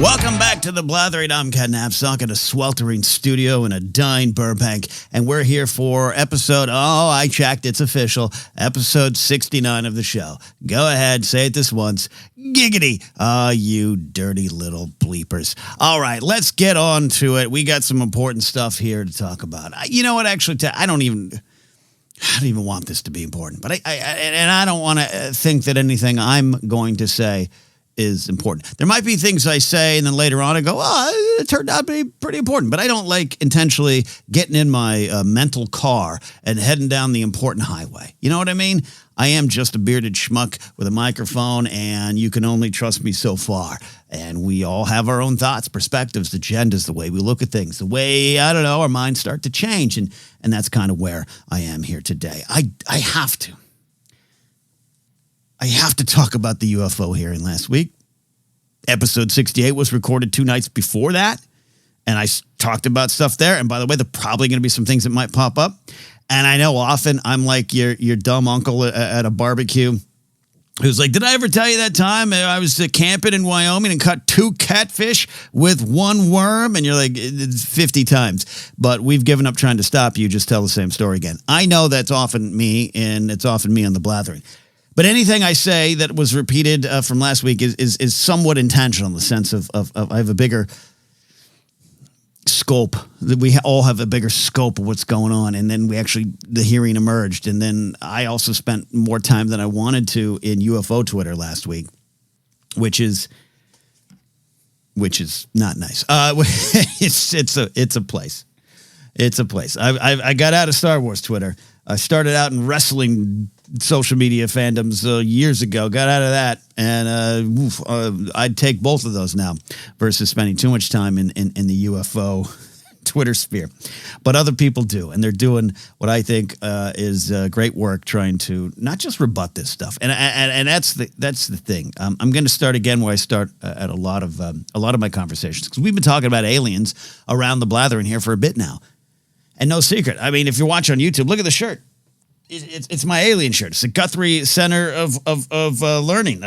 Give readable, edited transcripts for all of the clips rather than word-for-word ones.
Welcome back to the Blathering. I'm Ken Napzok in a sweltering studio in a dying Burbank, and we're here for episode, I checked, it's official, episode 69 of the show. Go ahead, say it this once. Giggity. You dirty little bleepers. All right, let's get on to it. We got some important stuff here to talk about. You know what, actually, I don't even want this to be important, but I don't want to think that anything I'm going to say is important. There might be things I say and then later on I go, it turned out to be pretty important, but I don't like intentionally getting in my mental car and heading down the important highway. You know what I mean? I am just a bearded schmuck with a microphone, and you can only trust me so far. And we all have our own thoughts, perspectives, agendas, the way we look at things, the way, our minds start to change. And that's kind of where I am here today. I have to talk about the UFO hearing last week. Episode 68 was recorded 2 nights before that, and I talked about stuff there. And by the way, there are probably going to be some things that might pop up. And I know often I'm like your dumb uncle at a barbecue who's like, did I ever tell you that time I was camping in Wyoming and caught 2 catfish with 1 worm? And you're like, it's 50 times. But we've given up trying to stop you. Just tell the same story again. I know that's often me, and it's often me on the Blathering. But anything I say that was repeated from last week is somewhat intentional in the sense of I have a bigger scope. We all have a bigger scope of what's going on. And then the hearing emerged. And then I also spent more time than I wanted to in UFO Twitter last week, which is not nice. It's a place. It's a place. I got out of Star Wars Twitter. I started out in wrestling social media fandoms years ago, got out of that, and I'd take both of those now versus spending too much time in the UFO Twitter sphere. But other people do, and they're doing what I think is great work trying to not just rebut this stuff. And that's the thing. I'm going to start again where I start at a lot of my conversations, because we've been talking about aliens around the Blathering here for a bit now. And no secret. I mean, if you're watching on YouTube, look at the shirt. It's my alien shirt. It's the Guthrie Center of Learning,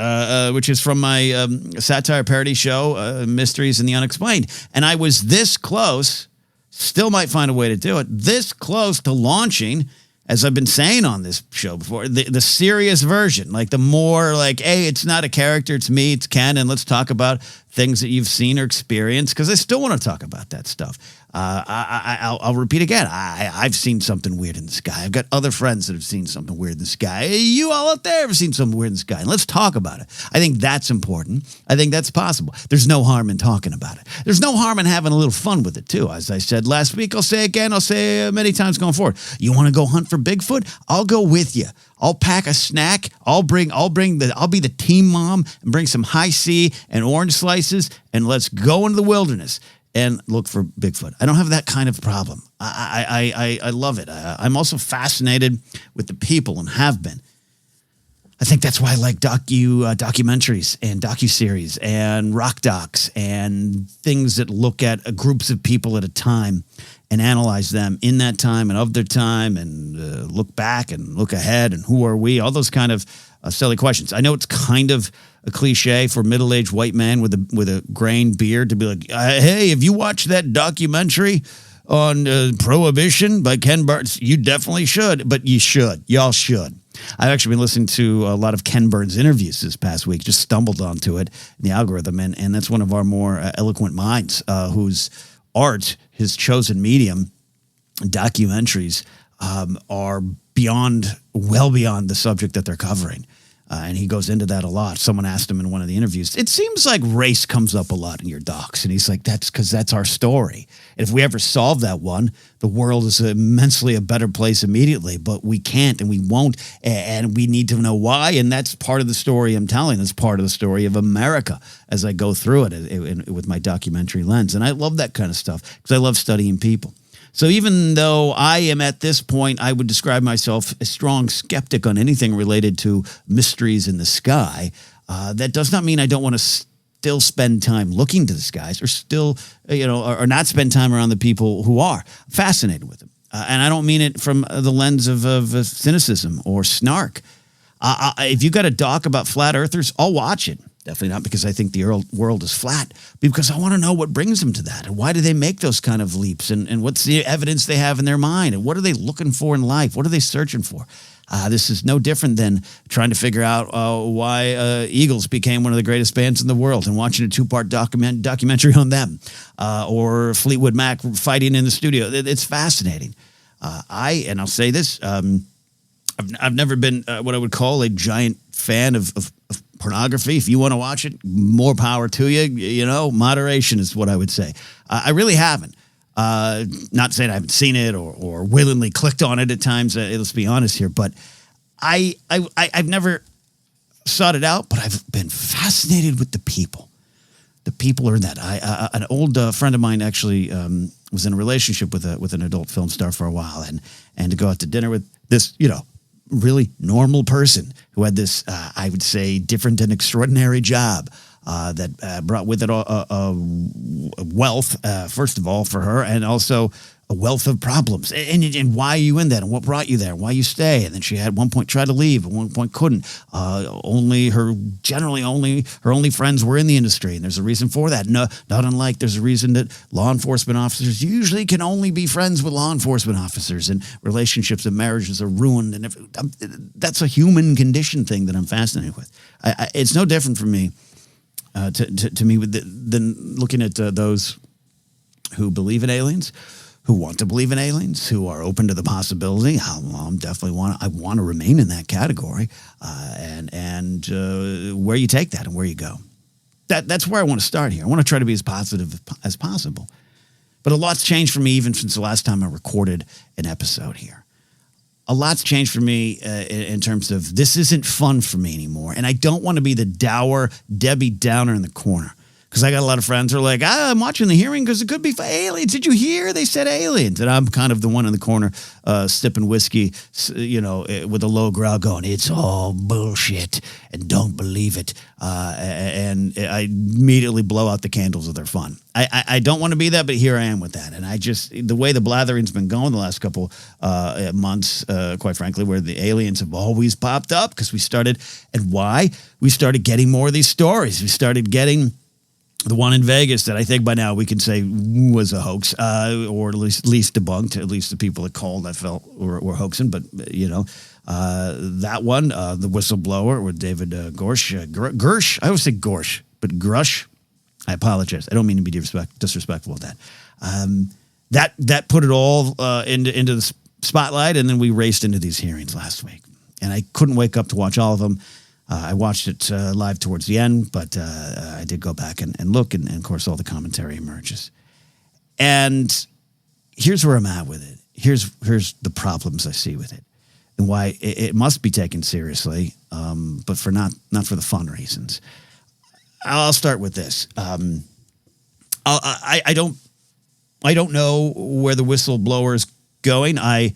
which is from my satire parody show, Mysteries and the Unexplained. And I was this close, still might find a way to do it, this close to launching, as I've been saying on this show before, the serious version. Like the more like, hey, it's not a character, it's me, it's Ken, and let's talk about things that you've seen or experienced, because I still want to talk about that stuff. I'll repeat again. I've seen something weird in the sky. I've got other friends that have seen something weird in the sky. You all out there have seen something weird in the sky. And let's talk about it. I think that's important. I think that's possible. There's no harm in talking about it. There's no harm in having a little fun with it, too. As I said last week, I'll say again, I'll say many times going forward. You want to go hunt for Bigfoot? I'll go with you. I'll pack a snack. I'll be the team mom and bring some high C and orange slices, and let's go into the wilderness and look for Bigfoot. I don't have that kind of problem. I love it. I'm also fascinated with the people and have been. I think that's why I like documentaries and docuseries and rock docs and things that look at groups of people at a time and analyze them in that time and of their time and look back and look ahead and who are we, all those kind of silly questions. I know it's kind of a cliche for a middle-aged white man with a grain beard to be like, hey, have you watched that documentary on Prohibition by Ken Burns? You definitely should, but you should. Y'all should. I've actually been listening to a lot of Ken Burns interviews this past week, just stumbled onto it in the algorithm, and that's one of our more eloquent minds whose art, his chosen medium, documentaries, are well beyond the subject that they're covering. And he goes into that a lot. Someone asked him in one of the interviews, it seems like race comes up a lot in your docs. And he's like, that's because that's our story. And if we ever solve that one, the world is immensely a better place immediately. But we can't and we won't. And we need to know why. And that's part of the story I'm telling. It's part of the story of America as I go through it with my documentary lens. And I love that kind of stuff because I love studying people. So even though I am at this point, I would describe myself a strong skeptic on anything related to mysteries in the sky, that does not mean I don't want to still spend time looking to the skies or still, or not spend time around the people who are fascinated with them. And I don't mean it from the lens of cynicism or snark. If you got a doc about flat earthers, I'll watch it. Definitely not because I think the world is flat, but because I want to know what brings them to that, and why do they make those kind of leaps, and what's the evidence they have in their mind, and what are they looking for in life? What are they searching for? This is no different than trying to figure out why Eagles became one of the greatest bands in the world and watching a 2-part documentary on them, or Fleetwood Mac fighting in the studio. It's fascinating. I'll say this, I've never been what I would call a giant fan of pornography. If you want to watch it, more power to you. You know, moderation is what I would say. I really haven't. Not saying I haven't seen it or willingly clicked on it at times. Let's be honest here, but I've never sought it out. But I've been fascinated with the people. The people are in that. An old friend of mine actually was in a relationship with an adult film star for a while, and to go out to dinner with this, really normal person who had this, I would say, different and extraordinary job that brought with it a wealth, first of all, for her, and also a wealth of problems. And why are you in that? And what brought you there? Why you stay? And then she had at one point tried to leave, at one point couldn't. Only her only friends were in the industry, and there's a reason for that. No, not unlike there's a reason that law enforcement officers usually can only be friends with law enforcement officers, and relationships and marriages are ruined. And that's a human condition thing that I'm fascinated with. It's no different for me, to me, than looking at those who believe in aliens, who want to believe in aliens, who are open to the possibility. I'm definitely I want to remain in that category, and where you take that and where you go. That's where I want to start here. I want to try to be as positive as possible. But a lot's changed for me even since the last time I recorded an episode here. A lot's changed for me in terms of this isn't fun for me anymore, and I don't want to be the dour Debbie Downer in the corner. Because I got a lot of friends who are like, I'm watching the hearing because it could be for aliens. Did you hear? They said aliens. And I'm kind of the one in the corner sipping whiskey, with a low growl going, it's all bullshit and don't believe it. And I immediately blow out the candles of their fun. I don't want to be that, but here I am with that. And the way the Blathering's been going the last couple months, quite frankly, where the aliens have always popped up because we started, and why? We started getting more of these stories. We started getting the one in Vegas that I think by now we can say was a hoax, or at least debunked. At least the people that called, I felt were hoaxing. But that one, the whistleblower with David Gersh. I always say Gorsh, but Grush. I apologize. I don't mean to be disrespectful with that. That put it all into the spotlight, and then we raced into these hearings last week, and I couldn't wake up to watch all of them. I watched it live towards the end, but I did go back and look, and of course all the commentary emerges. And here's where I'm at with it. Here's the problems I see with it, and why it must be taken seriously, but for not for the fun reasons. I'll start with this. I don't know where the whistleblower is going. I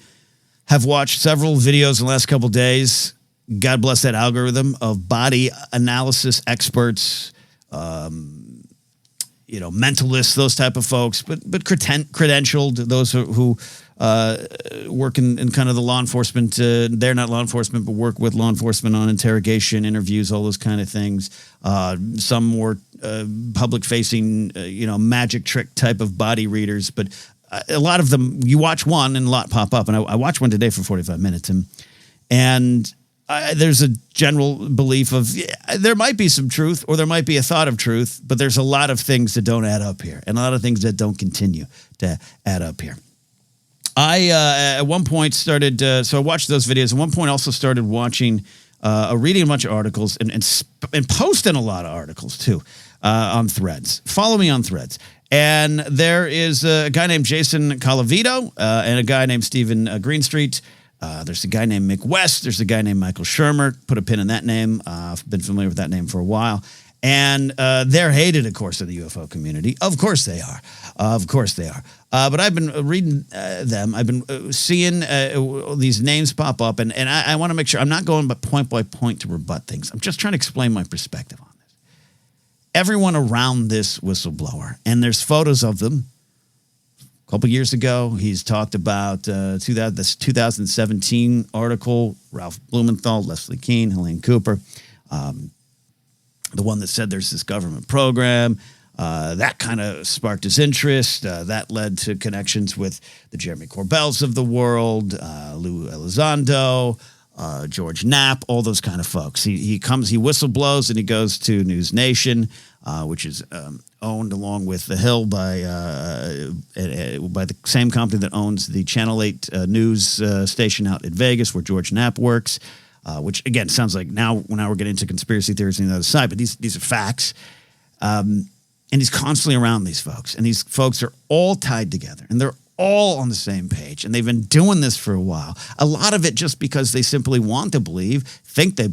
have watched several videos in the last couple of days. God bless that algorithm of body analysis experts, mentalists, those type of folks, but credentialed, those who work in kind of the law enforcement. They're not law enforcement, but work with law enforcement on interrogation, interviews, all those kind of things. Some more public-facing, magic trick type of body readers, but a lot of them, you watch one and a lot pop up. And I watched one today for 45 minutes, and there's a general belief of there might be some truth, or there might be a thought of truth, but there's a lot of things that don't add up here, and a lot of things that don't continue to add up here. I at one point started, so I watched those videos. At one point, also started watching, reading a bunch of articles and posting a lot of articles too on Threads. Follow me on Threads. And there is a guy named Jason Colavito and a guy named Stephen Greenstreet. There's a guy named Mick West. There's a guy named Michael Shermer. Put a pin in that name. I've been familiar with that name for a while. And they're hated, of course, in the UFO community. Of course they are. But I've been reading them. I've been seeing these names pop up. And I want to make sure I'm not going point by point to rebut things. I'm just trying to explain my perspective on this. Everyone around this whistleblower, and there's photos of them A couple years ago, he's talked about this 2017 article, Ralph Blumenthal, Leslie Kean, Helene Cooper, the one that said there's this government program. That kind of sparked his interest. That led to connections with the Jeremy Corbells of the world, Lou Elizondo, George Knapp, all those kind of folks. He whistleblows, and he goes to News Nation, which is owned along with The Hill by the same company that owns the Channel 8 news station out in Vegas, where George Knapp works. Which again sounds like now we're getting into conspiracy theories on the other side, but these are facts. And he's constantly around these folks, and these folks are all tied together, and they're all on the same page, and they've been doing this for a while. A lot of it just because they simply want to believe, think they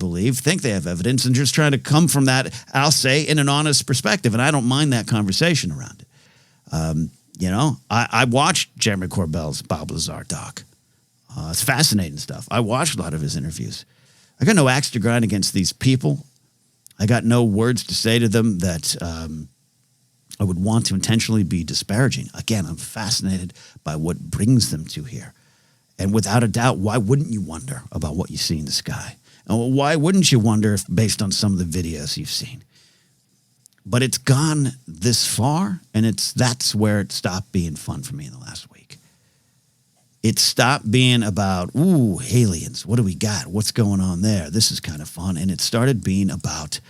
have evidence, and just trying to come from that, I'll say, in an honest perspective, and I don't mind that conversation around it. I watched Jeremy Corbell's Bob Lazar doc. It's fascinating stuff. I watched a lot of his interviews. I got no axe to grind against these people. I got no words to say to them that I would want to intentionally be disparaging. Again, I'm fascinated by what brings them to here. And without a doubt, why wouldn't you wonder about what you see in the sky? And why wouldn't you wonder if, based on some of the videos you've seen? But it's gone this far, and that's where it stopped being fun for me in the last week. It stopped being about, ooh, aliens, what do we got? What's going on there? This is kind of fun. And it started being about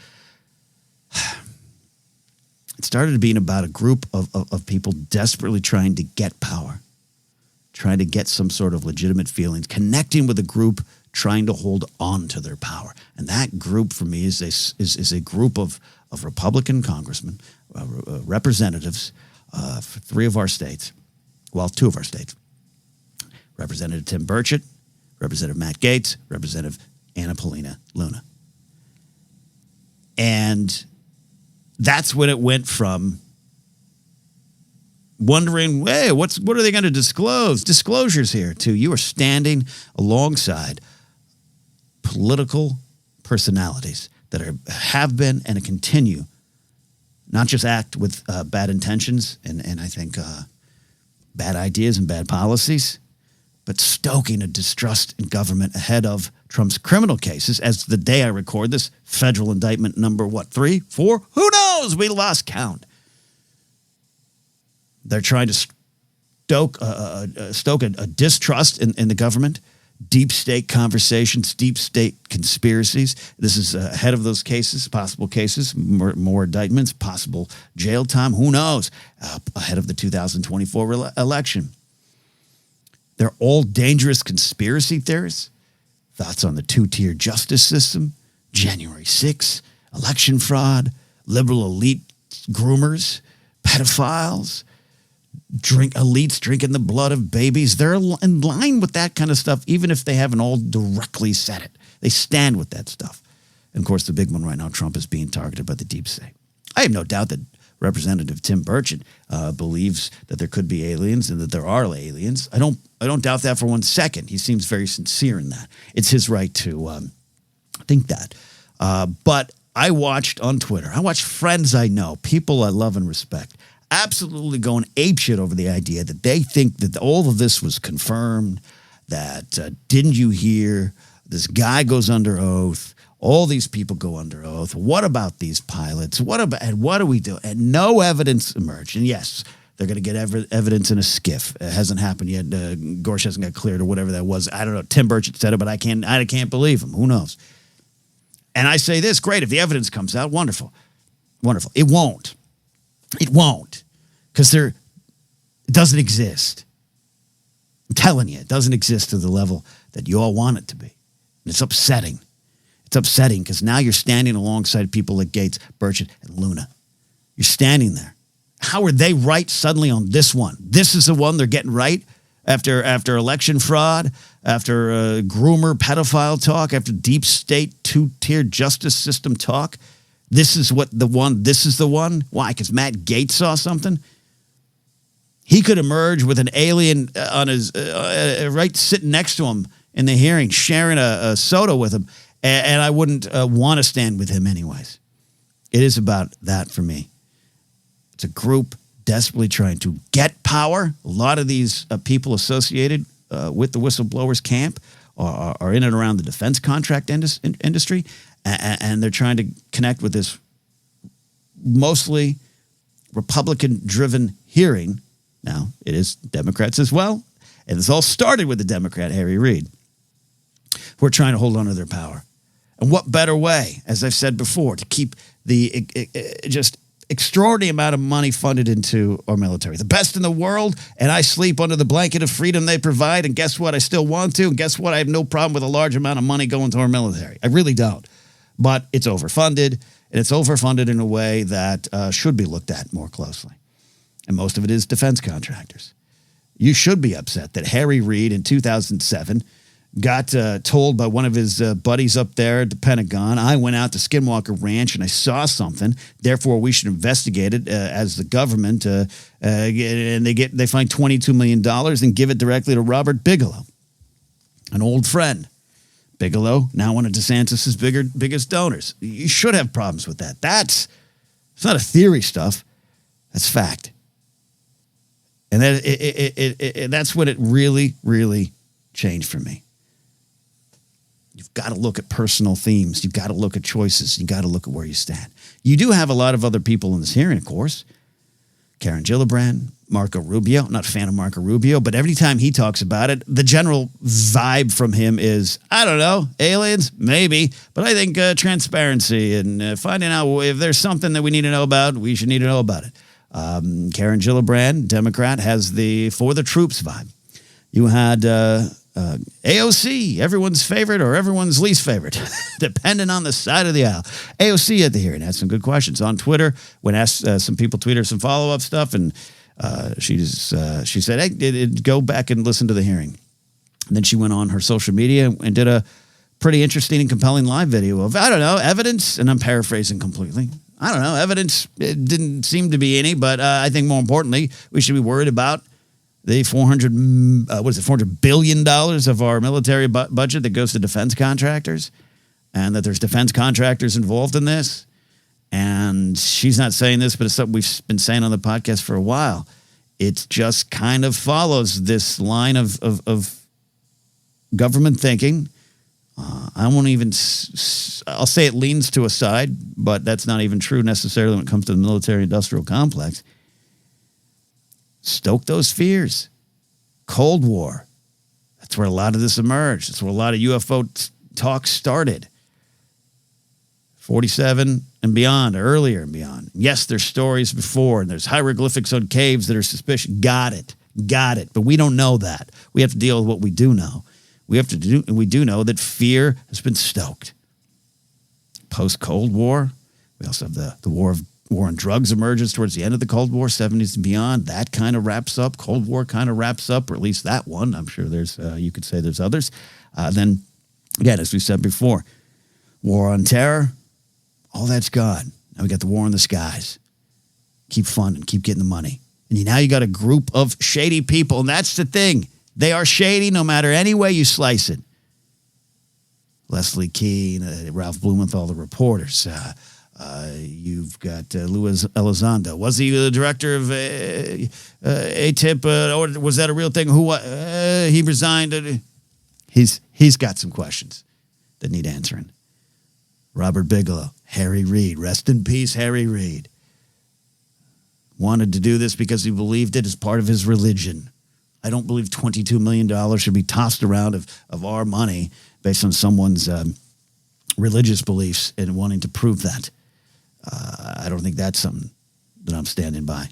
a group of people desperately trying to get power, trying to get some sort of legitimate feelings, connecting with a group trying to hold on to their power. And that group for me is a group of Republican congressmen, representatives for two of our states. Representative Tim Burchett, Representative Matt Gaetz, Representative Anna Paulina Luna. And that's when it went from wondering, hey, what are they going to disclose? Disclosures here, to you are standing alongside political personalities that have been and continue not just act with bad intentions and I think bad ideas and bad policies, but stoking a distrust in government ahead of Trump's criminal cases. As the day I record this, federal indictment number, 3, 4? Who knows? We lost count. They're trying to stoke a distrust in the government, deep state conversations, deep state conspiracies. This is ahead of those cases, possible cases, more indictments, possible jail time. Who knows? Ahead of the 2024 election. They're all dangerous conspiracy theories. Thoughts on the two-tier justice system, January 6th, election fraud, liberal elite groomers, pedophiles, elites drinking the blood of babies. They're in line with that kind of stuff, even if they haven't all directly said it. They stand with that stuff. And, of course, the big one right now, Trump is being targeted by the deep state. I have no doubt that Representative Tim Burchett believes that there could be aliens and that there are aliens. I don't doubt that for 1 second. He seems very sincere in that. It's his right to think that. But I watched on Twitter, I watched friends I know, people I love and respect, absolutely going apeshit over the idea that they think that all of this was confirmed, that didn't you hear, this guy goes under oath, all these people go under oath. What about these pilots? And what do we do? And no evidence emerged. And yes, they're going to get evidence in a skiff. It hasn't happened yet. Gorsh hasn't got cleared or whatever that was. I don't know. Tim Burchett said it, but I can't believe him. Who knows? And I say this, great. If the evidence comes out, wonderful. Wonderful. It won't. Because it doesn't exist. I'm telling you, it doesn't exist to the level that you all want it to be. And it's upsetting. It's upsetting because now you're standing alongside people like Gaetz, Burchett, and Luna. You're standing there. How are they right suddenly on this one? This is the one they're getting right after election fraud, after groomer pedophile talk, after deep state two-tier justice system talk. This is the one. Why? Because Matt Gaetz saw something? He could emerge with an alien on his right sitting next to him in the hearing, sharing a soda with him. And I wouldn't want to stand with him anyways. It is about that for me. It's a group desperately trying to get power. A lot of these people associated with the whistleblowers camp are in and around the defense contract industry, and they're trying to connect with this mostly Republican-driven hearing. Now, it is Democrats as well, and this all started with the Democrat, Harry Reid, who are trying to hold on to their power. And what better way, as I've said before, to keep the just extraordinary amount of money funded into our military. The best in the world, and I sleep under the blanket of freedom they provide, and guess what? I still want to, and guess what? I have no problem with a large amount of money going to our military. I really don't. But it's overfunded, and it's overfunded in a way that should be looked at more closely. And most of it is defense contractors. You should be upset that Harry Reid in 2007 got told by one of his buddies up there at the Pentagon, I went out to Skinwalker Ranch and I saw something, therefore we should investigate it as the government, and they find $22 million and give it directly to Robert Bigelow, an old friend. Bigelow, now one of DeSantis' biggest donors. You should have problems with that. It's not a theory stuff. That's fact. And that's when it really, really changed for me. You've got to look at personal themes. You've got to look at choices. You've got to look at where you stand. You do have a lot of other people in this hearing, of course. Karen Gillibrand, Marco Rubio. I'm not a fan of Marco Rubio, but every time he talks about it, the general vibe from him is, I don't know, aliens? Maybe. But I think transparency and finding out if there's something that we need to know about, we should need to know about it. Karen Gillibrand, Democrat, has the for the troops vibe. You had AOC, everyone's favorite or everyone's least favorite, depending on the side of the aisle. AOC at the hearing had some good questions on Twitter. When asked, some people tweeted her some follow-up stuff, and she said, hey, go back and listen to the hearing. And then she went on her social media and did a pretty interesting and compelling live video of, I don't know, evidence, and I'm paraphrasing completely. I don't know, evidence, it didn't seem to be any, but I think more importantly, we should be worried about the $400 billion of our military budget that goes to defense contractors, and that there's defense contractors involved in this. And she's not saying this, but it's something we've been saying on the podcast for a while. It just kind of follows this line of government thinking. I won't even, I'll say it leans to a side, but that's not even true necessarily when it comes to the military-industrial complex. Stoke those fears. Cold War. That's where a lot of this emerged. That's where a lot of UFO talk started. 47 and beyond, earlier and beyond. Yes, there's stories before, and there's hieroglyphics on caves that are suspicious. Got it. But we don't know that. We have to deal with what we do know. We do know that fear has been stoked. Post-Cold War, we also have the war on drugs emerges towards the end of the Cold War, 70s and beyond. That kind of wraps up. Cold War kind of wraps up, or at least that one. I'm sure there's, you could say there's others. Then, again, as we said before, war on terror, all that's gone. Now we got the war in the skies. Keep funding, keep getting the money. And now you got a group of shady people, and that's the thing. They are shady no matter any way you slice it. Leslie Keane, Ralph Blumenthal, the reporters. You've got Luis Elizondo. Was he the director of ATIP, or was that a real thing? He resigned. He's got some questions that need answering. Robert Bigelow, Harry Reid. Rest in peace, Harry Reid. Wanted to do this because he believed it as part of his religion. I don't believe $22 million should be tossed around of our money based on someone's religious beliefs and wanting to prove that. I don't think that's something that I'm standing by.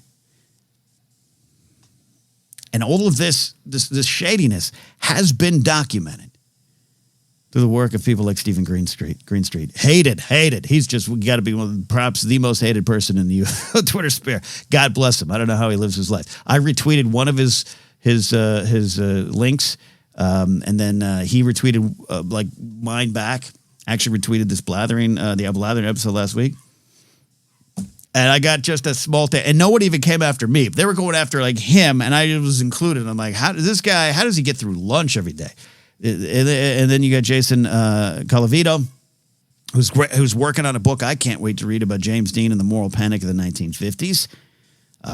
And all of this shadiness has been documented through the work of people like Stephen Greenstreet. Hated. He's got to be perhaps the most hated person in the Twitter sphere. God bless him. I don't know how he lives his life. I retweeted one of his links, and then he retweeted like mine back. Actually retweeted this Blathering, the Blathering episode last week. And I got just a small thing, and no one even came after me. They were going after like him, and I was included. I'm like, how does he get through lunch every day? And then you got Jason Colavito, who's working on a book I can't wait to read about James Dean and the moral panic of the 1950s.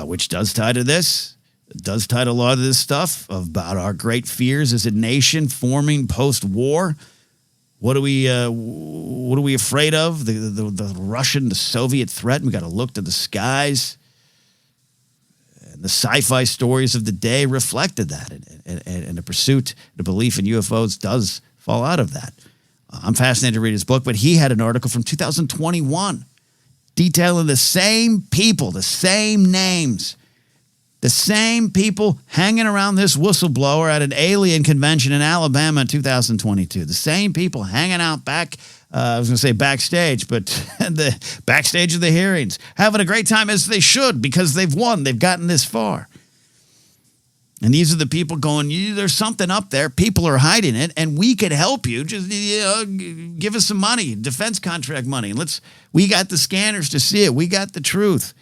which does tie to this. It does tie to a lot of this stuff about our great fears as a nation forming post-war. What are we afraid of? The Russian, the Soviet threat. We got to look to the skies. And the sci-fi stories of the day reflected that. And the pursuit, the belief in UFOs does fall out of that. I'm fascinated to read his book, but he had an article from 2021 detailing the same people, the same names, the same people hanging around this whistleblower at an alien convention in Alabama in 2022. The same people hanging out back, I was going to say backstage, but the backstage of the hearings, having a great time as they should because they've won. They've gotten this far. And these are the people going, there's something up there. People are hiding it, and we could help you. Just give us some money, defense contract money. We got the scanners to see it. We got the truth.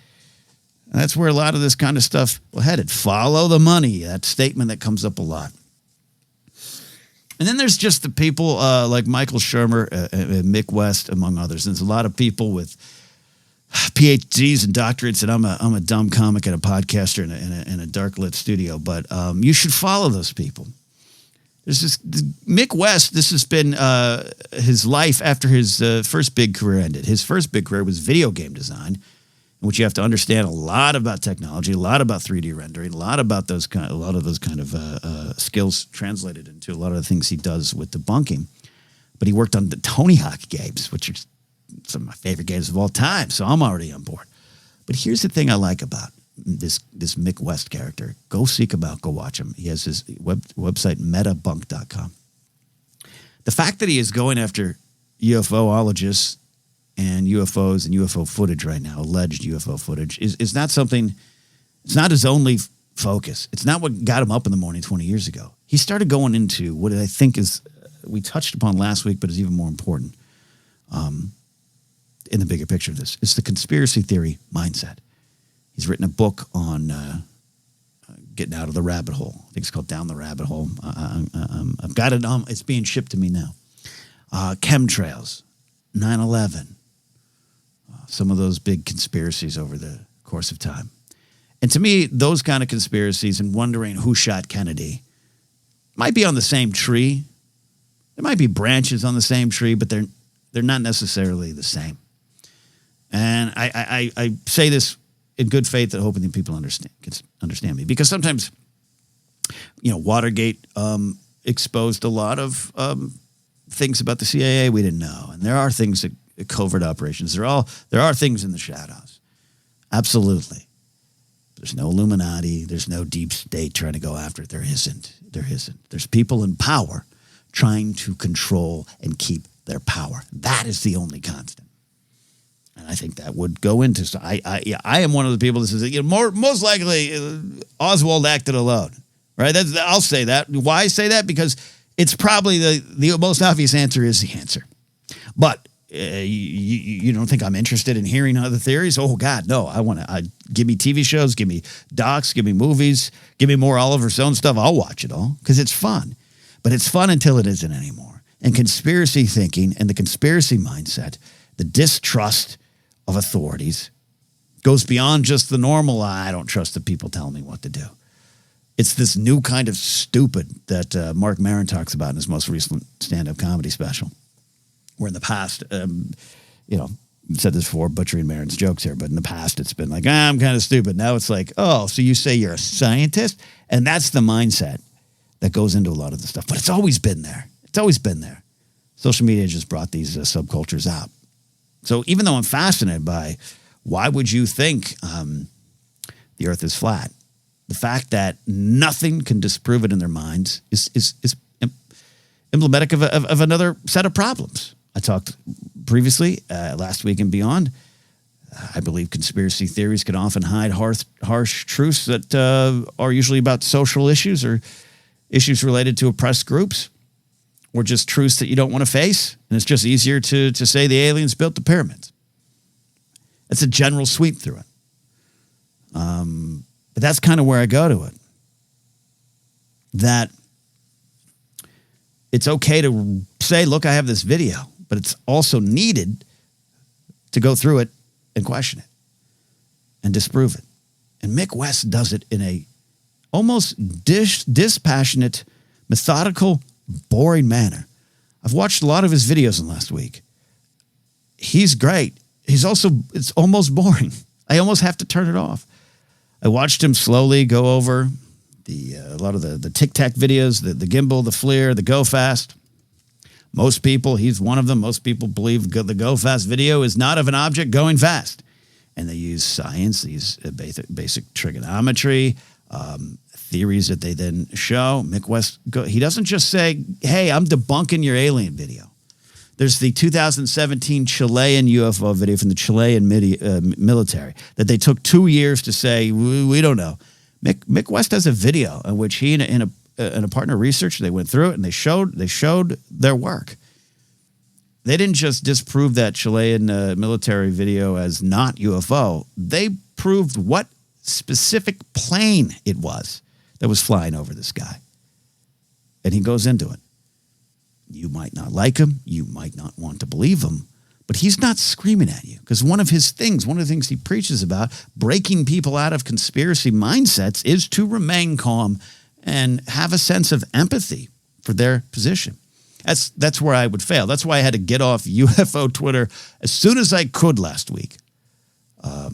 And that's where a lot of this kind of stuff will headed. Follow the money, that statement that comes up a lot. And then there's just the people like Michael Shermer and Mick West, among others. And there's a lot of people with PhDs and doctorates, and I'm a dumb comic and a podcaster in a dark lit studio. But you should follow those people. There's this Mick West. This has been his life after his first big career ended. His first big career was video game design, in which you have to understand a lot about technology, a lot about 3D rendering, a lot of those kind of skills translated into a lot of the things he does with debunking. But he worked on the Tony Hawk games, which are some of my favorite games of all time, so I'm already on board. But here's the thing I like about this Mick West character. Go seek him out. Go watch him. He has his website, metabunk.com. The fact that he is going after UFOologists and UFOs and UFO footage right now, alleged UFO footage, is not something, it's not his only focus. It's not what got him up in the morning 20 years ago. He started going into what I think is, we touched upon last week, but is even more important in the bigger picture of this. It's the conspiracy theory mindset. He's written a book on getting out of the rabbit hole. I think it's called Down the Rabbit Hole. I've got it on, it's being shipped to me now. Chemtrails, 9/11. Some of those big conspiracies over the course of time. And to me, those kind of conspiracies and wondering who shot Kennedy might be on the same tree. There might be branches on the same tree, but they're not necessarily the same. And I say this in good faith and hoping that people understand me. Because sometimes, Watergate exposed a lot of things about the CIA we didn't know. And there are things that covert operations. There are things in the shadows. Absolutely. There's no Illuminati. There's no deep state trying to go after it. There isn't. There's people in power trying to control and keep their power. That is the only constant. And I think that would go into. So I am one of the people that says, most likely Oswald acted alone. Right? I'll say that. Why say that? Because it's probably the most obvious answer is the answer. But you don't think I'm interested in hearing other theories? Oh, God, no. Give me TV shows, give me docs, give me movies, give me more Oliver Stone stuff. I'll watch it all because it's fun. But it's fun until it isn't anymore. And conspiracy thinking and the conspiracy mindset, the distrust of authorities goes beyond just the normal, I don't trust the people telling me what to do. It's this new kind of stupid that Mark Maron talks about in his most recent stand-up comedy special. Where in the past, said this before, butchering Maron's jokes here, but in the past it's been like, I'm kind of stupid. Now it's like, oh, so you say you're a scientist? And that's the mindset that goes into a lot of the stuff. But it's always been there. It's always been there. Social media just brought these subcultures out. So even though I'm fascinated by why would you think the earth is flat, the fact that nothing can disprove it in their minds is emblematic of another set of problems. I talked previously, last week and beyond. I believe conspiracy theories can often hide harsh truths that are usually about social issues or issues related to oppressed groups or just truths that you don't want to face. And it's just easier to say the aliens built the pyramids. It's a general sweep through it. But that's kind of where I go to it. That it's okay to say, look, I have this video, but it's also needed to go through it and question it and disprove it And Mick West does it in a almost dispassionate, methodical, boring manner. I've watched a lot of his videos in the last week. He's great. It's almost boring. I almost have to turn it off. I watched him slowly go over a lot of the tic-tac videos, the gimbal, the FLIR, the go fast. Most people, he's one of them, most people believe the go fast video is not of an object going fast. And they use science, these basic trigonometry, theories that they then show. Mick West, he doesn't just say, hey, I'm debunking your alien video. There's the 2017 Chilean UFO video from the Chilean military that they took 2 years to say, we don't know. Mick West has a video in which he and a partner research, they went through it and they showed their work. They didn't just disprove that Chilean military video as not UFO. They proved what specific plane it was that was flying over the sky. And he goes into it. You might not like him. You might not want to believe him. But he's not screaming at you, because one of the things he preaches about, breaking people out of conspiracy mindsets, is to remain calm and have a sense of empathy for their position. That's where I would fail. That's why I had to get off UFO Twitter as soon as I could last week. As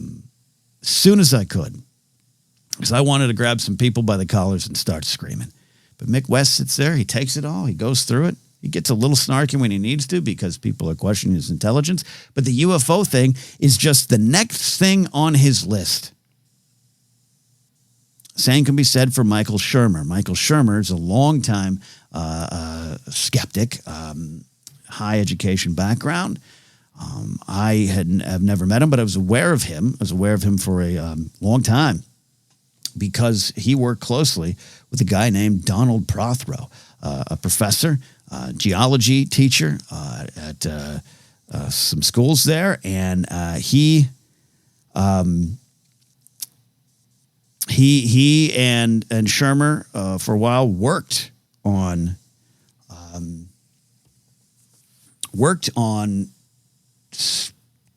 soon as I could. Because I wanted to grab some people by the collars and start screaming. But Mick West sits there. He takes it all. He goes through it. He gets a little snarky when he needs to because people are questioning his intelligence. But the UFO thing is just the next thing on his list. Same can be said for Michael Shermer. Michael Shermer is a longtime skeptic, high education background. I have never met him, but I was aware of him. I was aware of him for a long time because he worked closely with a guy named Donald Prothero, a professor, geology teacher at some schools there, and he and Shermer for a while worked on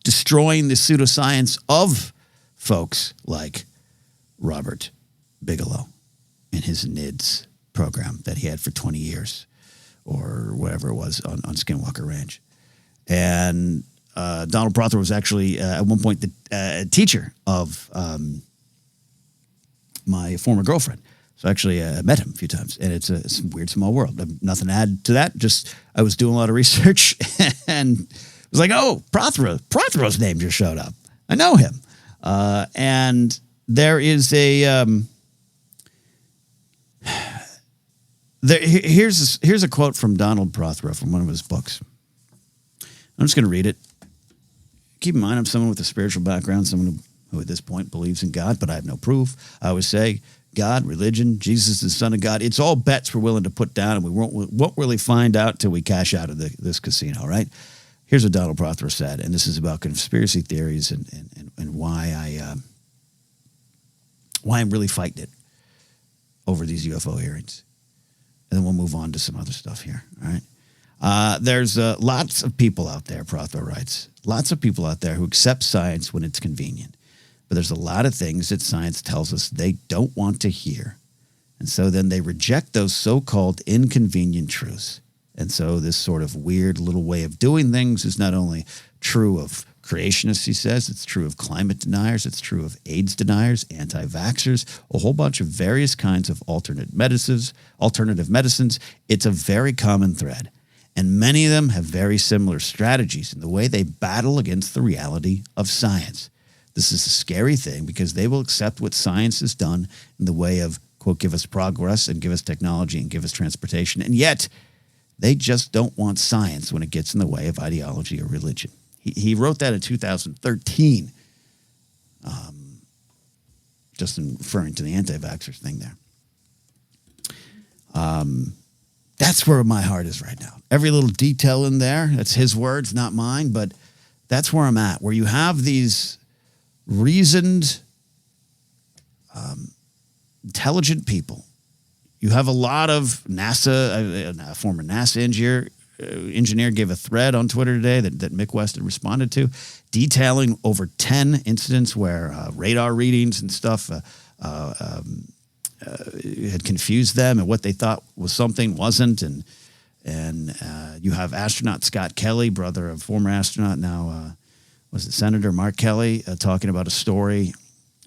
destroying the pseudoscience of folks like Robert Bigelow in his NIDS program that he had for 20 years or whatever it was on Skinwalker Ranch. And Donald Prothero was actually at one point the teacher of my former girlfriend. So actually I met him a few times, and it's a weird small world. Nothing to add to that. Just I was doing a lot of research and it was like, oh, Prothero's name just showed up. I know him. And there is here's a quote from Donald Prothero from one of his books. I'm just going to read it. Keep in mind, I'm someone with a spiritual background, someone who at this point believes in God, but I have no proof. I always say, God, religion, Jesus, the Son of God, it's all bets we're willing to put down, and we won't really find out till we cash out of this casino, right? Here's what Donald Prothero said, and this is about conspiracy theories and why I'm really fighting it over these UFO hearings. And then we'll move on to some other stuff here, all right? There's lots of people out there, Prothero writes, lots of people out there who accept science when it's convenient. But there's a lot of things that science tells us they don't want to hear. And so then they reject those so-called inconvenient truths. And so this sort of weird little way of doing things is not only true of creationists, he says, it's true of climate deniers, it's true of AIDS deniers, anti-vaxxers, a whole bunch of various kinds of alternative medicines. It's a very common thread. And many of them have very similar strategies in the way they battle against the reality of science. This is a scary thing because they will accept what science has done in the way of, quote, give us progress and give us technology and give us transportation. And yet they just don't want science when it gets in the way of ideology or religion. He wrote that in 2013, just in referring to the anti-vaxxers thing there. That's where my heart is right now. Every little detail in there, that's his words, not mine, but that's where I'm at, where you have these reasoned, intelligent people. You have a lot of NASA, a former NASA engineer, engineer gave a thread on Twitter today that Mick West had responded to, detailing over 10 incidents where radar readings and stuff had confused them, and what they thought was something wasn't. And you have astronaut Scott Kelly, brother of former astronaut, now was it Senator Mark Kelly, talking about a story.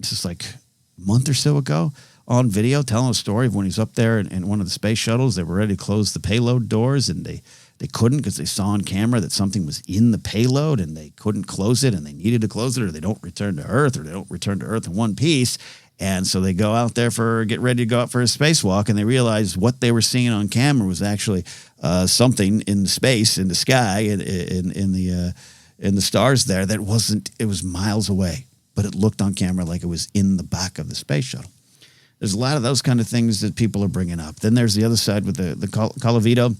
This is like a month or so ago on video, telling a story of when he's up there in one of the space shuttles. They were ready to close the payload doors, and they couldn't because they saw on camera that something was in the payload, and they couldn't close it, and they needed to close it, or they don't return to Earth in one piece. And so they go out there get ready to go out for a spacewalk, and they realize what they were seeing on camera was actually something in space, in the sky, in the stars there that wasn't. It was miles away, but it looked on camera like it was in the back of the space shuttle. There's a lot of those kind of things that people are bringing up. Then there's the other side with the Colavito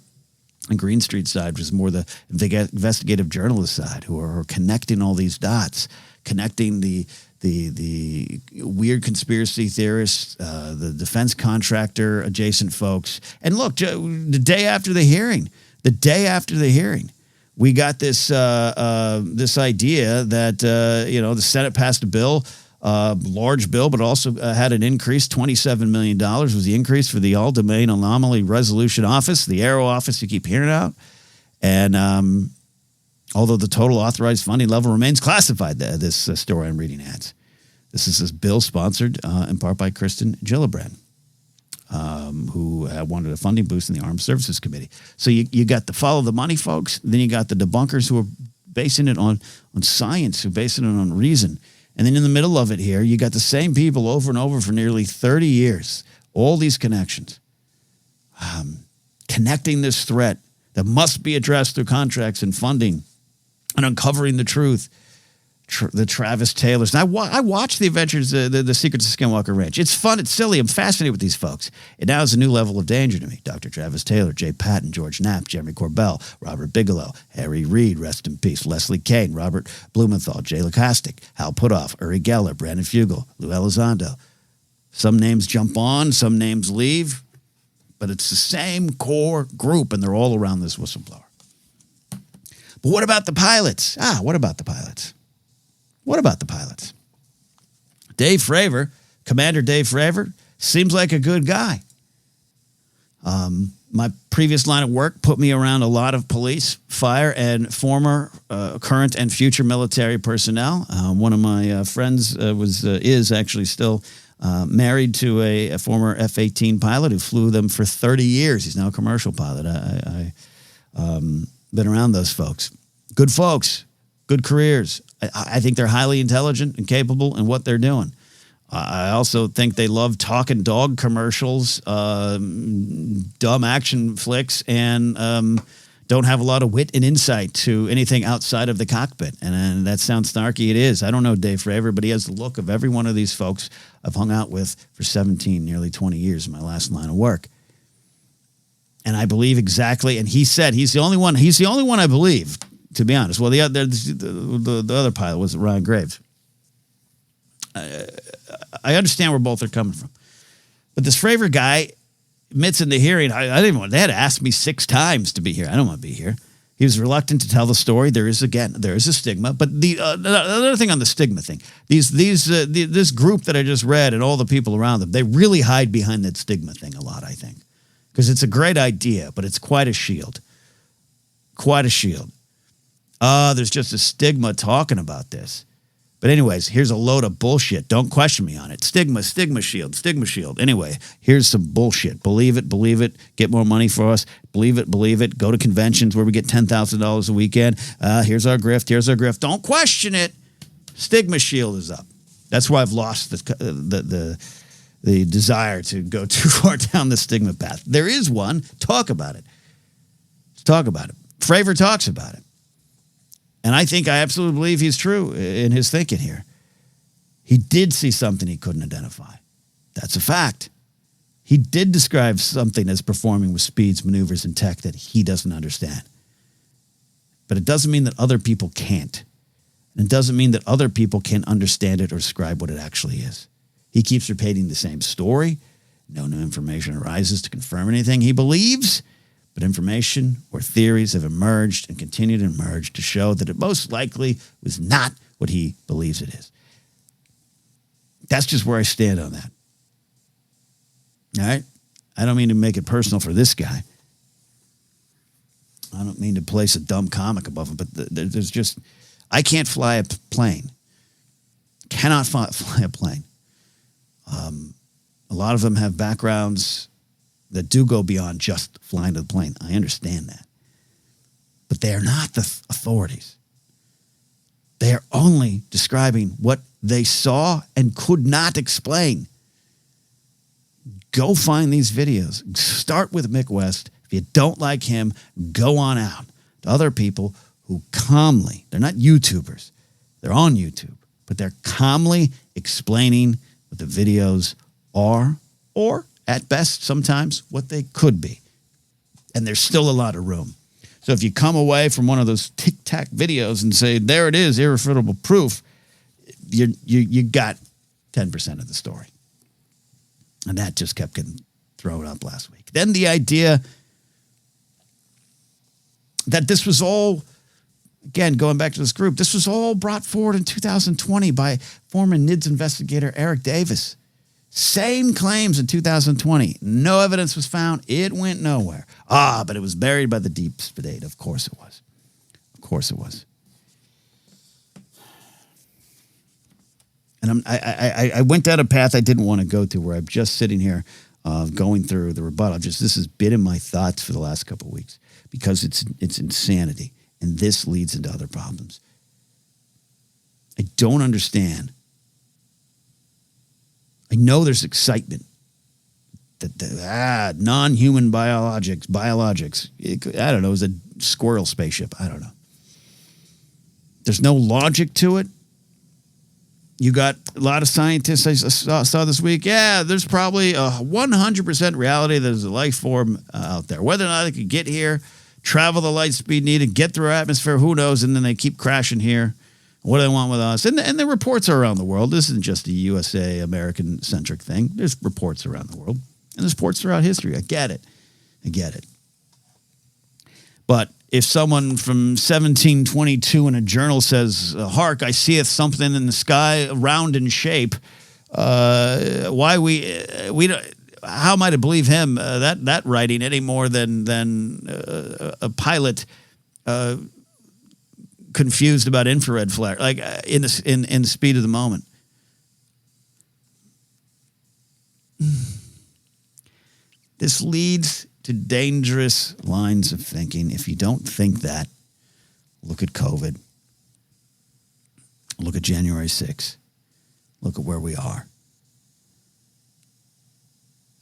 and Green Street side, which is more the investigative journalist side, who are connecting all these dots, connecting the weird conspiracy theorists, the defense contractor adjacent folks. And look, the day after the hearing, we got this idea that the Senate passed a bill, large bill, but also had an increase. $27 million was the increase for the All-Domain Anomaly Resolution Office, the AARO office you keep hearing about. And although the total authorized funding level remains classified, this story I'm reading adds. This is this bill sponsored in part by Kristen Gillibrand, who wanted a funding boost in the Armed Services Committee. So you got the follow the money folks, then you got the debunkers who are basing it on science, who are basing it on reason. And then in the middle of it here, you got the same people over and over for nearly 30 years, all these connections, connecting this threat that must be addressed through contracts and funding and uncovering the truth. The Travis Taylors. And I watched the adventures, the Secrets of Skinwalker Ranch. It's fun. It's silly. I'm fascinated with these folks. It now is a new level of danger to me. Dr. Travis Taylor, Jay Patton, George Knapp, Jeremy Corbell, Robert Bigelow, Harry Reid, rest in peace, Leslie Kane, Robert Blumenthal, Jay Lukastik, Hal Puthoff, Uri Geller, Brandon Fugel, Lou Elizondo. Some names jump on, some names leave, but it's the same core group, and they're all around this whistleblower. But what about the pilots? What about the pilots? Dave Fravor, Commander Dave Fravor, seems like a good guy. My previous line of work put me around a lot of police, fire, and former, current, and future military personnel. One of my friends is actually still married to a former F-18 pilot who flew them for 30 years. He's now a commercial pilot. I been around those folks. Good folks, good careers. I think they're highly intelligent and capable in what they're doing. I also think they love talking dog commercials, dumb action flicks, and don't have a lot of wit and insight to anything outside of the cockpit. And that sounds snarky. It is. I don't know Dave Fravor, but he has the look of every one of these folks I've hung out with for 17, nearly 20 years in my last line of work. And I believe exactly. And he said he's the only one. He's the only one I believe, to be honest. Well, the other pilot was Ryan Graves. I understand where both are coming from. But this Fravor guy admits in the hearing, I didn't want, they had to ask me 6 times to be here. I don't want to be here. He was reluctant to tell the story. There is a stigma. But the other thing on the stigma thing, this group that I just read and all the people around them, they really hide behind that stigma thing a lot, I think. Because it's a great idea, but it's quite a shield. Quite a shield. There's just a stigma talking about this. But anyways, here's a load of bullshit. Don't question me on it. Stigma shield. Anyway, here's some bullshit. Believe it. Get more money for us. Believe it. Go to conventions where we get $10,000 a weekend. Here's our grift. Don't question it. Stigma shield is up. That's why I've lost the desire to go too far down the stigma path. There is one. Talk about it. Fravor talks about it. And I absolutely believe he's true in his thinking here. He did see something he couldn't identify. That's a fact. He did describe something as performing with speeds, maneuvers, and tech that he doesn't understand. But it doesn't mean that other people can't. And it doesn't mean that other people can't understand it or describe what it actually is. He keeps repeating the same story. No new information arises to confirm anything he believes. But information or theories have emerged and continue to emerge to show that it most likely was not what he believes it is. That's just where I stand on that. All right? I don't mean to make it personal for this guy. I don't mean to place a dumb comic above him, but there's just, I can't fly a plane. Cannot fly a plane. A lot of them have backgrounds that do go beyond just flying to the plane. I understand that. But they are not the authorities. They are only describing what they saw and could not explain. Go find these videos. Start with Mick West. If you don't like him, go on out to other people who calmly, they're not YouTubers, they're on YouTube, but they're calmly explaining what the videos are, or at best, sometimes what they could be. And there's still a lot of room. So if you come away from one of those tic-tac videos and say, there it is, irrefutable proof, you got 10% of the story. And that just kept getting thrown up last week. Then the idea that this was all, again, going back to this group, this was all brought forward in 2020 by former NIDS investigator Eric Davis. Same claims in 2020. No evidence was found. It went nowhere. But it was buried by the deep state. Of course it was. Of course it was. And I went down a path I didn't want to go to, where I'm just sitting here going through the rebuttal. This has been in my thoughts for the last couple of weeks, because it's insanity. And this leads into other problems. I don't understand. I know there's excitement that non-human biologics. I don't know, it was a squirrel spaceship. I don't know. There's no logic to it. You got a lot of scientists I saw this week. Yeah, there's probably a 100% reality that there's a life form out there. Whether or not they could get here, travel the light speed needed, get through our atmosphere, who knows? And then they keep crashing here. What do they want with us? And the reports are around the world. This isn't just a USA, American-centric thing. There's reports around the world. And there's reports throughout history. I get it. But if someone from 1722 in a journal says, hark, I seeth something in the sky round in shape, how am I to believe him, that writing, any more than a pilot confused about infrared flare, like in the speed of the moment. This leads to dangerous lines of thinking. If you don't think that, look at COVID. Look at January 6th. Look at where we are.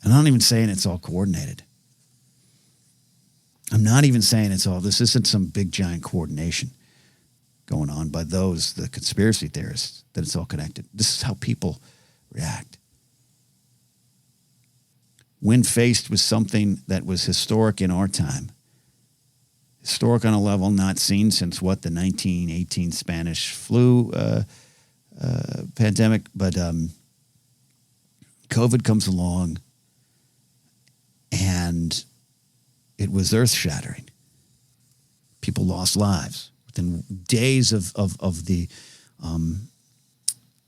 And I'm not even saying it's all coordinated. I'm not even saying this isn't some big giant coordination going on by the conspiracy theorists, that it's all connected. This is how people react. When faced with something that was historic in our time, historic on a level not seen since the 1918 Spanish flu pandemic, but COVID comes along and it was earth-shattering. People lost lives. Within days of the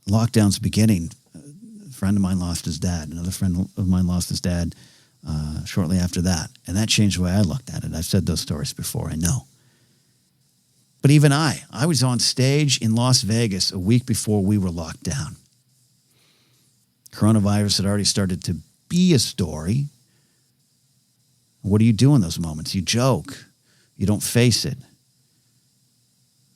lockdowns beginning, a friend of mine lost his dad. Another friend of mine lost his dad shortly after that. And that changed the way I looked at it. I've said those stories before, I know. But even I was on stage in Las Vegas a week before we were locked down. Coronavirus had already started to be a story. What do you do in those moments? You joke. You don't face it.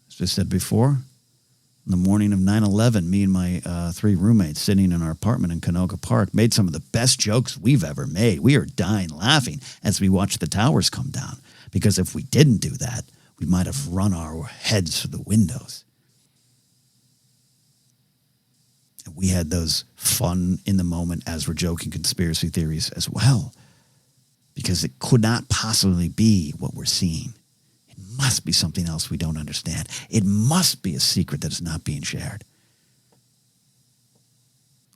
As I said before, on the morning of 9/11, me and my 3 roommates sitting in our apartment in Canoga Park made some of the best jokes we've ever made. We are dying laughing as we watched the towers come down, because if we didn't do that, we might have run our heads through the windows. And we had those fun in the moment as we're joking conspiracy theories as well, because it could not possibly be what we're seeing. Must be something else we don't understand. It must be a secret that is not being shared.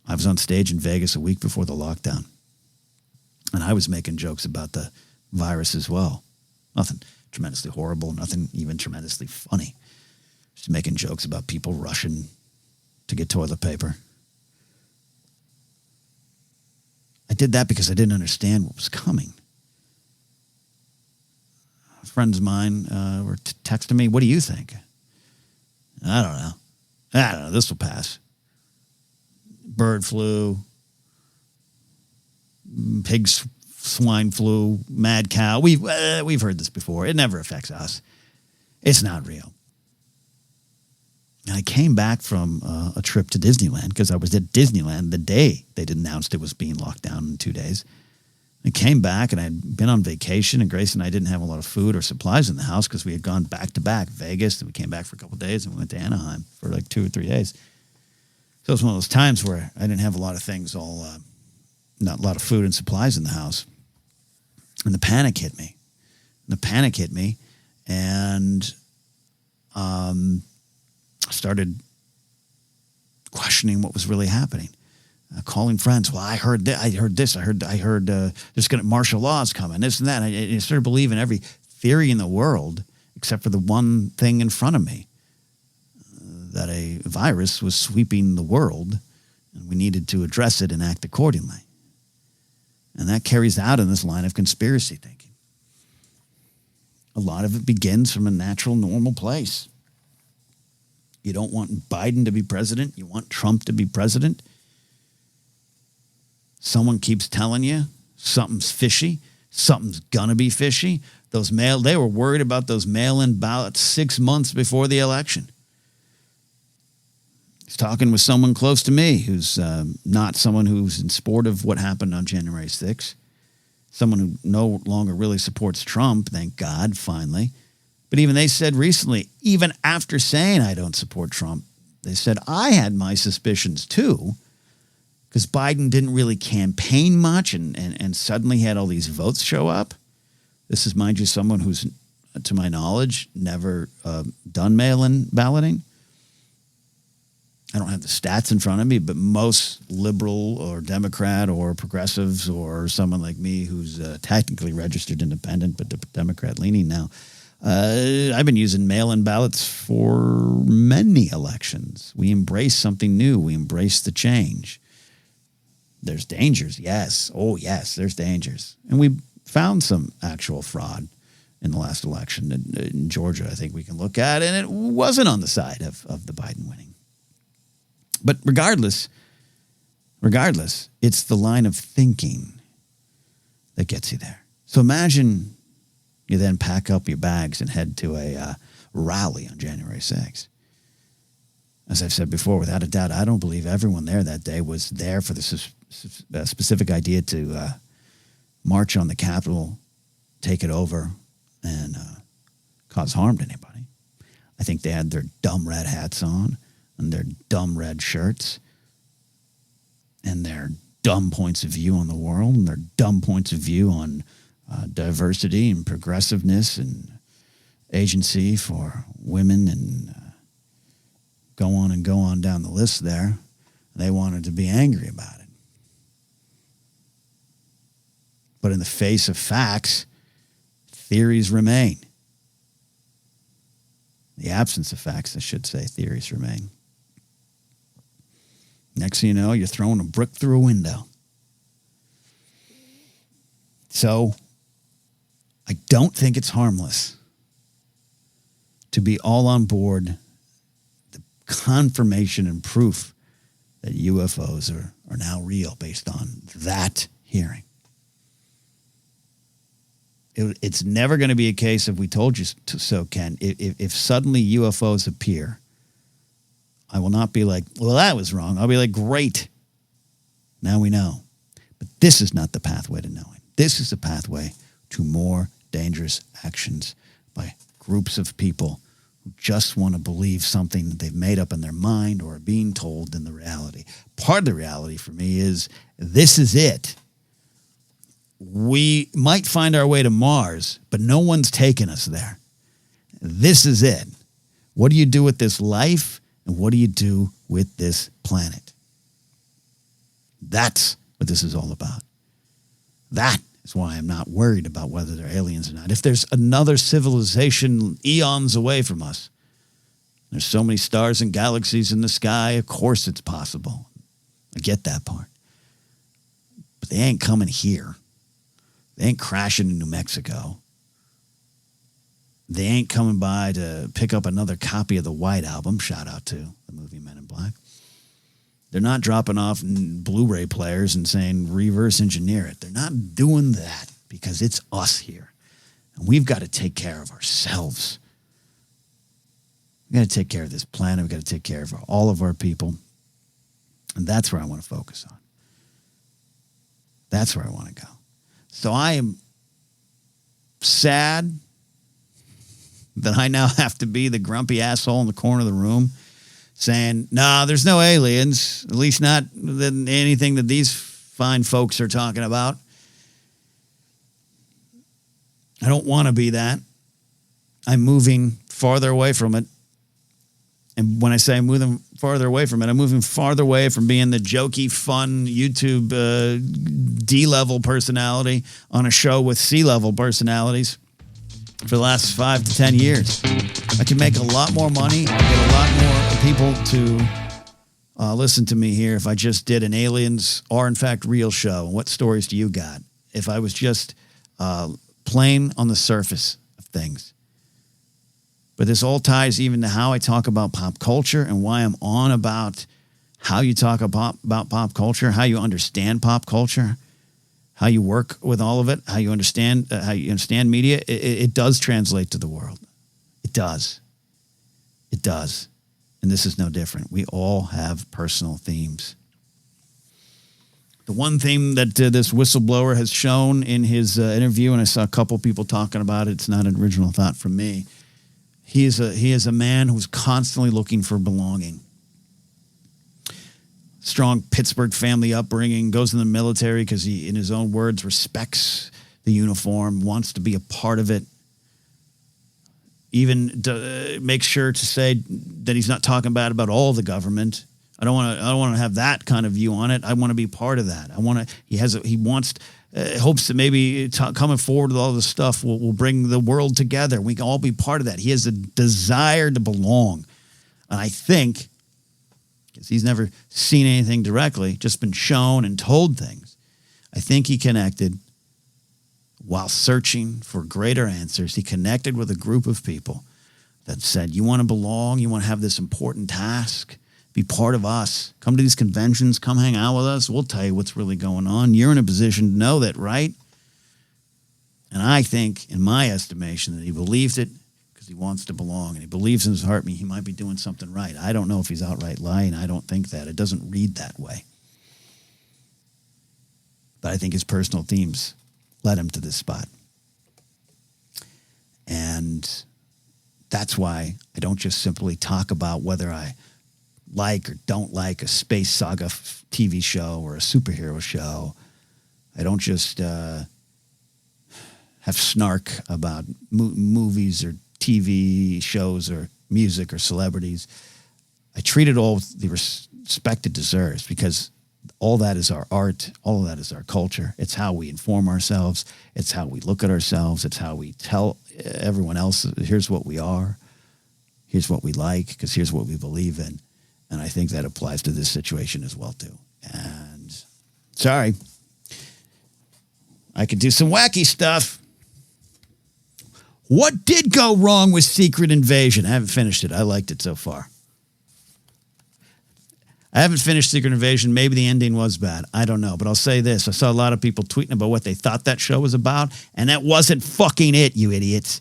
I was on stage in Vegas a week before the lockdown, and I was making jokes about the virus as well. Nothing tremendously horrible, nothing even tremendously funny. Just making jokes about people rushing to get toilet paper. I did that because I didn't understand what was coming. Friends of mine were texting me, what do you think? I don't know. This will pass. Bird flu, pig swine flu, mad cow. We've heard this before. It never affects us. It's not real. And I came back from a trip to Disneyland because I was at Disneyland the day they announced it was being locked down in 2 days. I came back and I'd been on vacation, and Grace and I didn't have a lot of food or supplies in the house because we had gone back to back, Vegas, and we came back for a couple of days and we went to Anaheim for like 2 or 3 days. So it was one of those times where I didn't have a lot of things not a lot of food and supplies in the house. And the panic hit me. And I started questioning what was really happening. Calling friends. Well, I heard this. I heard there's martial law is coming, this and that. I started believing every theory in the world except for the one thing in front of me, that a virus was sweeping the world and we needed to address it and act accordingly. And that carries out in this line of conspiracy thinking. A lot of it begins from a natural, normal place. You don't want Biden to be president. You want Trump to be president. Someone keeps telling you something's fishy. Something's gonna be fishy. They were worried about those mail-in ballots 6 months before the election. I was talking with someone close to me who's not someone who's in support of what happened on January 6th. Someone who no longer really supports Trump, thank God, finally. But even they said recently, even after saying I don't support Trump, they said I had my suspicions too, because Biden didn't really campaign much and suddenly had all these votes show up. This is, mind you, someone who's, to my knowledge, never done mail-in balloting. I don't have the stats in front of me, but most liberal or Democrat or progressives or someone like me who's technically registered independent but Democrat leaning now, I've been using mail-in ballots for many elections. We embrace something new. We embrace the change. There's dangers, yes. Oh, yes, there's dangers. And we found some actual fraud in the last election in Georgia, I think we can look at, and it wasn't on the side of the Biden winning. But regardless, it's the line of thinking that gets you there. So imagine you then pack up your bags and head to a rally on January 6th. As I've said before, without a doubt, I don't believe everyone there that day was there for the specific idea to march on the Capitol, take it over, and cause harm to anybody. I think they had their dumb red hats on and their dumb red shirts and their dumb points of view on the world and their dumb points of view on diversity and progressiveness and agency for women and go on down the list there. They wanted to be angry about it. But in the face of facts, theories remain. The absence of facts, I should say, theories remain. Next thing you know, you're throwing a brick through a window. So, I don't think it's harmless to be all on board the confirmation and proof that UFOs are now real based on that hearing. It's never going to be a case of we told you so, Ken. If suddenly UFOs appear, I will not be like, well, that was wrong. I'll be like, great. Now we know. But this is not the pathway to knowing. This is the pathway to more dangerous actions by groups of people who just want to believe something that they've made up in their mind or are being told in the reality. Part of the reality for me is this is it. We might find our way to Mars, but no one's taken us there. This is it. What do you do with this life, and what do you do with this planet? That's what this is all about. That is why I'm not worried about whether they're aliens or not. If there's another civilization eons away from us, there's so many stars and galaxies in the sky, of course it's possible. I get that part. But they ain't coming here. They ain't crashing in New Mexico. They ain't coming by to pick up another copy of the White Album. Shout out to the movie Men in Black. They're not dropping off Blu-ray players and saying reverse engineer it. They're not doing that because it's us here. And we've got to take care of ourselves. We've got to take care of this planet. We've got to take care of all of our people. And that's where I want to focus on. That's where I want to go. So I am sad that I now have to be the grumpy asshole in the corner of the room saying, nah, there's no aliens, at least not anything that these fine folks are talking about. I don't want to be that. I'm moving farther away from it. And when I say I'm moving farther away from it, I'm moving farther away from being the jokey, fun YouTube D-level personality on a show with C-level personalities for the last 5 to 10 years. I can make a lot more money, get a lot more people to listen to me here if I just did an aliens are in fact real show. What stories do you got? If I was just plain on the surface of things. But this all ties even to how I talk about pop culture and why I'm on about how you talk about pop culture, how you understand pop culture, how you work with all of it, how you understand media. It does translate to the world. It does. It does. And this is no different. We all have personal themes. The one theme that this whistleblower has shown in his interview, and I saw a couple people talking about it, it's not an original thought from me. He is a man who's constantly looking for belonging. Strong Pittsburgh family upbringing, goes in the military because he, in his own words, respects the uniform, wants to be a part of it. Even makes sure to say that he's not talking bad about all the government. I don't want to have that kind of view on it. I want to be part of that. Hopes that maybe coming forward with all this stuff will bring the world together. We can all be part of that. He has a desire to belong. And I think, because he's never seen anything directly, just been shown and told things, I think he connected while searching for greater answers. He connected with a group of people that said, you want to belong, you want to have this important task, be part of us. Come to these conventions, come hang out with us. We'll tell you what's really going on. You're in a position to know that, right? And I think, in my estimation, that he believes it because he wants to belong. And he believes in his heart he might be doing something right. I don't know if he's outright lying. I don't think that. It doesn't read that way. But I think his personal themes led him to this spot. And that's why I don't just simply talk about whether I like or don't like a space saga TV show or a superhero show. I don't just have snark about movies or TV shows or music or celebrities. I treat it all with the respect it deserves because all that is our art. All of that is our culture. It's how we inform ourselves. It's how we look at ourselves. It's how we tell everyone else, here's what we are. Here's what we like because here's what we believe in. And I think that applies to this situation as well, too. And sorry, I could do some wacky stuff. What did go wrong with Secret Invasion? I haven't finished it. I liked it so far. I haven't finished Secret Invasion. Maybe the ending was bad. I don't know. But I'll say this. I saw a lot of people tweeting about what they thought that show was about. And that wasn't fucking it, you idiots.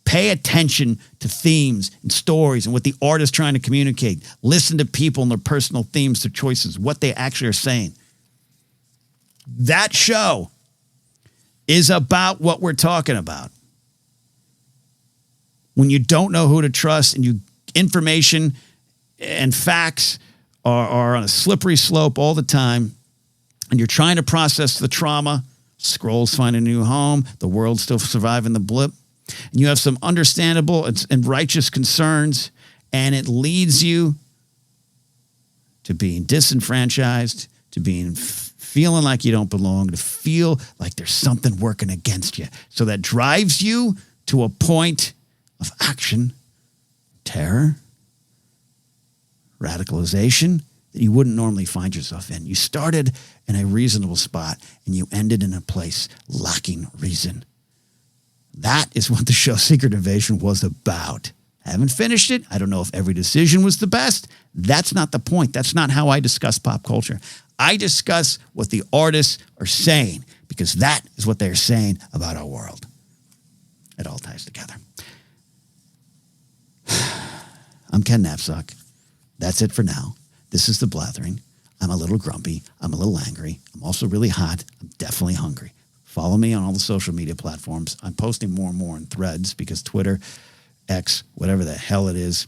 Pay attention to themes and stories and what the art is trying to communicate. Listen to people and their personal themes, their choices, what they actually are saying. That show is about what we're talking about. When you don't know who to trust and information and facts are on a slippery slope all the time, and you're trying to process the trauma, scrolls find a new home, the world's still surviving the blip, and you have some understandable and righteous concerns, and it leads you to being disenfranchised, to being feeling like you don't belong, to feel like there's something working against you. So that drives you to a point of action, terror, radicalization that you wouldn't normally find yourself in. You started in a reasonable spot and you ended in a place lacking reason. That is what the show Secret Invasion was about. I haven't finished it. I don't know if every decision was the best. That's not the point. That's not how I discuss pop culture. I discuss what the artists are saying, because that is what they're saying about our world. It all ties together. I'm Ken Napzok. That's it for now. This is the Blathering. I'm a little grumpy. I'm a little angry. I'm also really hot. I'm definitely hungry. Follow me on all the social media platforms. I'm posting more and more in Threads because Twitter, X, whatever the hell it is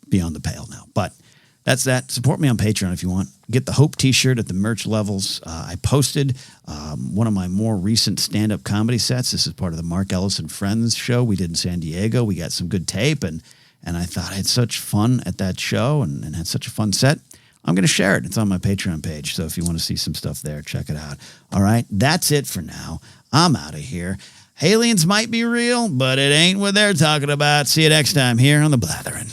beyond the pale now. But that's that. Support me on Patreon if you want. Get the Hope t-shirt at the merch levels. I posted one of my more recent stand-up comedy sets. This is part of the Mark Ellis and Friends show we did in San Diego. We got some good tape, and I thought I had such fun at that show and had such a fun set. I'm going to share it. It's on my Patreon page, so if you want to see some stuff there, check it out. All right, that's it for now. I'm out of here. Aliens might be real, but it ain't what they're talking about. See you next time here on The Blathering.